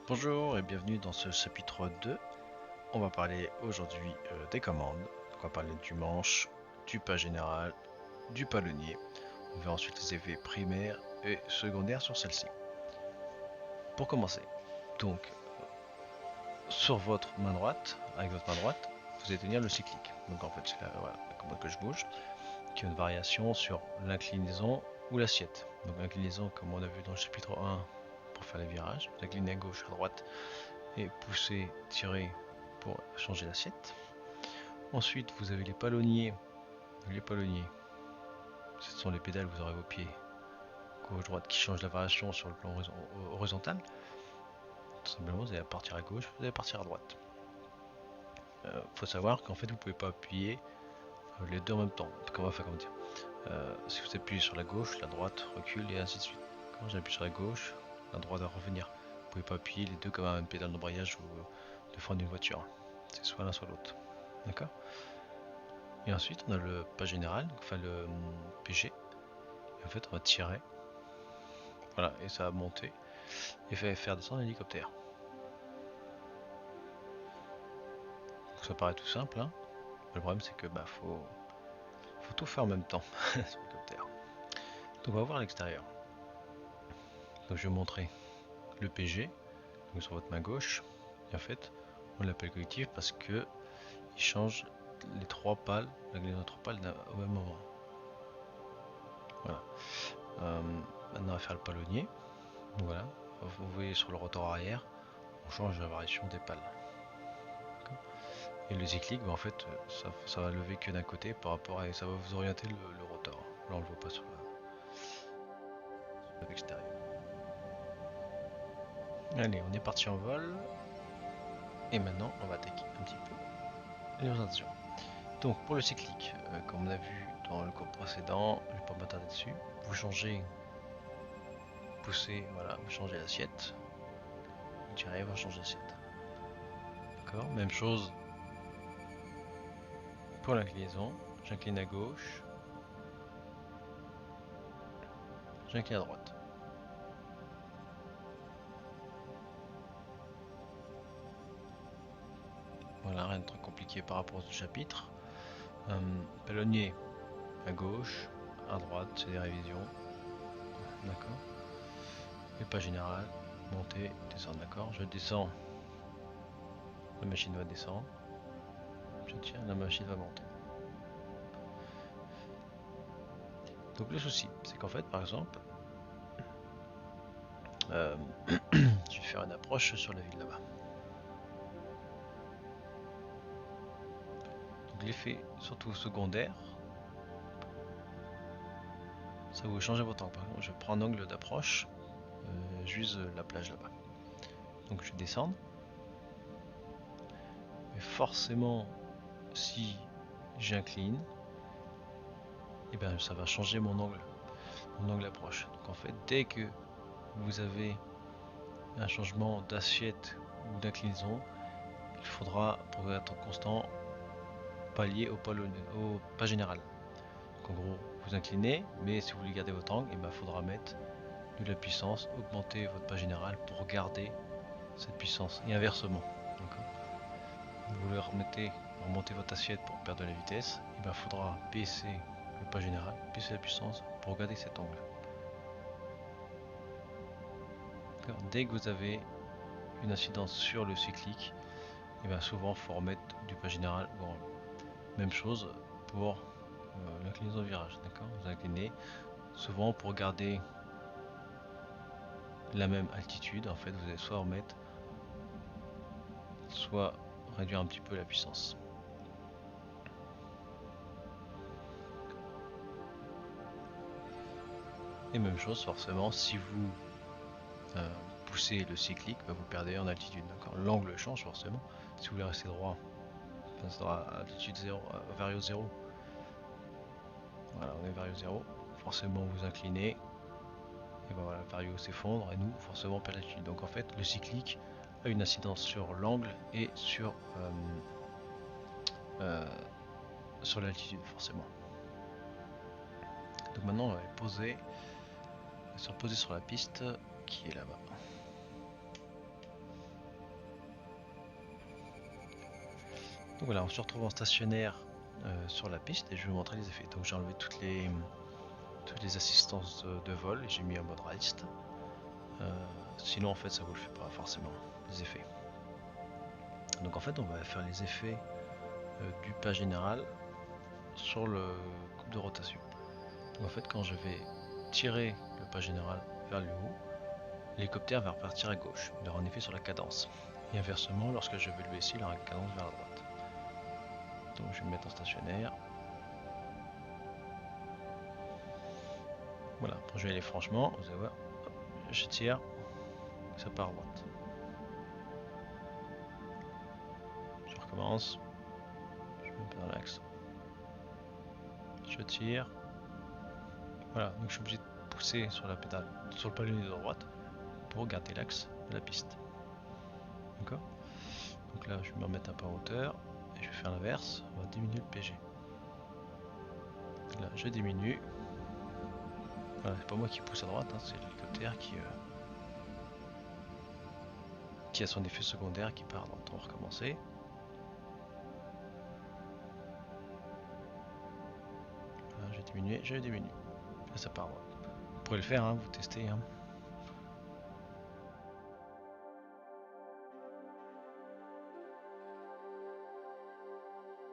Bonjour et bienvenue dans ce chapitre 2. On va parler aujourd'hui des commandes. Donc on va parler du manche, du pas général, du palonnier. On verra ensuite les effets primaires et secondaires sur celle-ci. Pour commencer, donc sur votre main droite, avec votre main droite, vous allez tenir le cyclique. Donc en fait c'est la commande que je bouge, qui a une variation sur l'inclinaison ou l'assiette. Donc l'inclinaison comme on a vu dans le chapitre 1 pour faire les virages, vous inclinez à gauche, à droite et pousser, tirer pour changer l'assiette. Ensuite, vous avez les palonniers. Les palonniers, ce sont les pédales que vous aurez vos pieds gauche-droite qui changent la variation sur le plan horizontal. Tout simplement, vous allez partir à gauche, vous allez partir à droite. Faut savoir qu'en fait, vous pouvez pas appuyer les deux en même temps. Comment dire si vous appuyez sur la gauche, la droite recule et ainsi de suite. Quand j'appuie sur la gauche, la droite va revenir. Vous pouvez pas appuyer les deux comme un pédale d'embrayage ou de frein d'une voiture. C'est soit l'un soit l'autre. D'accord. Et ensuite, on a le pas général, enfin le PG. Et en fait, on va tirer. Voilà, et ça va monter et faire descendre l'hélicoptère. Ça paraît tout simple, hein. Le problème, c'est que faut tout faire en même temps sur l'hélicoptère. Donc, on va voir à l'extérieur. Donc, je vais vous montrer le PG, donc sur votre main gauche. Et en fait, on l'appelle collectif parce que il change les trois pales, les trois pales au même moment. Voilà. Maintenant, on va faire le palonnier. Donc, voilà. Vous voyez sur le rotor arrière, on change la variation des pales. Et le cyclique, en fait, ça va lever que d'un côté par rapport à, ça va vous orienter le rotor. Là, on le voit pas sur l'extérieur. Allez, on est parti en vol. Et maintenant, on va attaquer un petit peu les orientations. Donc, pour le cyclique, comme on a vu dans le cours précédent, je vais pas m'attarder dessus. Vous changez, poussez, voilà, vous changez l'assiette. Vous tirez, vous changez l'assiette. D'accord. Même chose pour l'inclinaison. J'incline à gauche, j'incline à droite. Voilà, rien de très compliqué par rapport au chapitre. Palonnier à gauche, à droite, c'est des révisions. D'accord. Et pas général, monter, descendre, d'accord. Je descends, la machine va descendre. Je tiens, la machine va monter. Donc le souci, c'est qu'en fait, par exemple, je vais faire une approche sur la ville là-bas. Donc l'effet, surtout secondaire, ça vous change votre angle. Par exemple, je prends un angle d'approche, j'use la plage là-bas. Donc je vais descendre. Mais forcément, si j'incline, et bien ça va changer mon angle d'approche. Donc en fait, dès que vous avez un changement d'assiette ou d'inclinaison, il faudra, pour être constant, pallier au pas général. Donc en gros, vous inclinez, mais si vous voulez garder votre angle, il faudra mettre de la puissance, augmenter votre pas général pour garder cette puissance. Et inversement. Vous le remettez, remontez votre assiette pour perdre de la vitesse, il faudra baisser le pas général, baisser la puissance pour garder cet angle. Dès que vous avez une incidence sur le cyclique, souvent il faut remettre du pas général ou angle. Même chose pour l'inclinaison au virage. Vous inclinez souvent pour garder la même altitude. En fait, vous allez soit remettre, soit réduire un petit peu la puissance. Et même chose, forcément, si vous poussez le cyclique, vous perdez en altitude. L'angle change forcément. Si vous voulez rester droit, ça sera à altitude 0, vario 0. Voilà, on est vario 0. Forcément, vous inclinez. Et voilà, le vario s'effondre et nous, forcément, on perd l'altitude. Donc en fait, le cyclique a une incidence sur l'angle et sur l'altitude, forcément. Donc maintenant, on va se reposer sur la piste qui est là-bas. Donc voilà, on se retrouve en stationnaire sur la piste et je vais vous montrer les effets. Donc j'ai enlevé toutes les assistances de vol et j'ai mis en mode réaliste. Sinon en fait ça vous le fait pas forcément, les effets. Donc en fait on va faire les effets du pas général sur le coupe de rotation. Donc en fait quand je vais tirer le pas général vers le haut, l'hélicoptère va repartir à gauche, il aura un effet sur la cadence. Et inversement, lorsque je vais le baisser, il aura une cadence vers la droite. Donc je vais me mettre en stationnaire. Voilà, pour je vais aller franchement, vous allez voir, je tire, ça part à droite. Je recommence, je me mets dans l'axe. Je tire. Voilà, donc je suis obligé de pousser sur la pédale, sur le palonnier de droite, pour garder l'axe de la piste. D'accord? Donc là, je vais me remettre un peu en hauteur, et je vais faire l'inverse, on va diminuer le PG. Là, je diminue. Voilà, c'est pas moi qui pousse à droite, hein, c'est l'hélicoptère qui a son effet secondaire qui part. Donc on va recommencer. Voilà, je diminue. Là ça part à droite. Vous pourrez le faire, hein, vous testez. Hein.